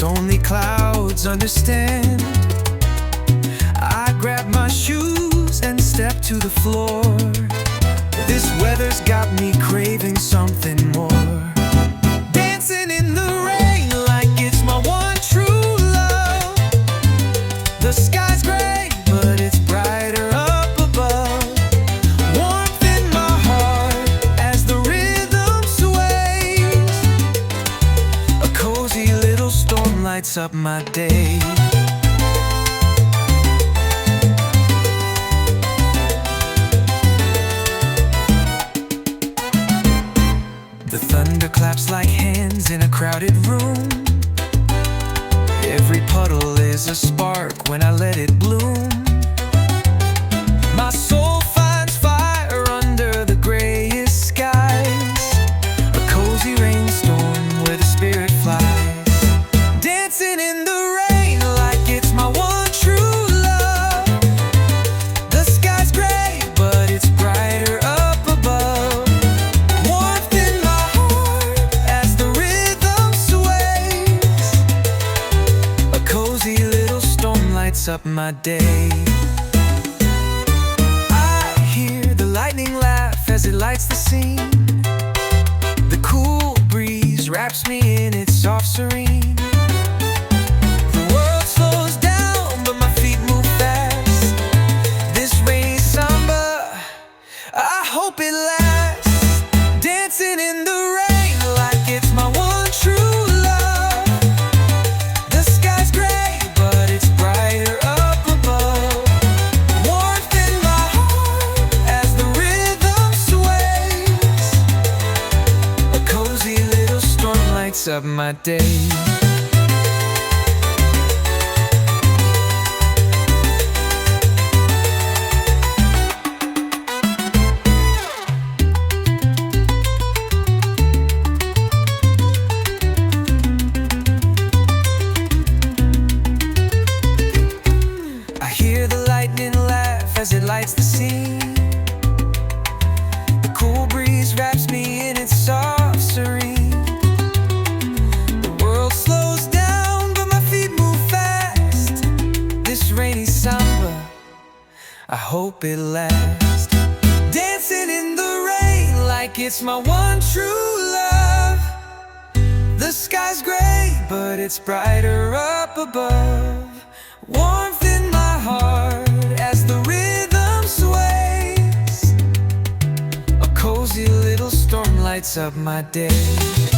only clouds understand. I grab my shoes and step to the floor. This weather's got me craving something more. Dancing in the rain like it's my one true love. The sky's gray, but it's brighter up above. Warmth in my heart as the rhythm sways. A cozy little storm lights up my day. The thunder claps like hands in a crowded room. Every puddle is a spark when I let it bloom. My soul finds fire under the grayest skies. A cozy rainstorm where the spirit flies. Dancing in the rain like it's my one true love. The sky's gray, but it's brighter up above. Warmth in my heart as the rhythm sways. A cozy little storm lights up my day. I hear the lightning laugh as it lights the scene. The cool breeze wraps me in its soft serene. The world slows down, but my feet move fast. This rainy samba, I hope it lasts. Dancing in the rain like it's my one true love. The sky's gray, but it's brighter up above. Warmth in my heart as the rhythm sways. A cozy little storm lights up my day. I hear the lightning laugh as it lights the scene. The cool breeze wraps me in its soft serene. The world slows down, but my feet move fast. This rainy samba, I hope it lasts. Dancing in the rain like it's my one true love. The sky's gray, but it's brighter up above. Warmth in my heart as the rhythm sways. A cozy little storm lights up my day.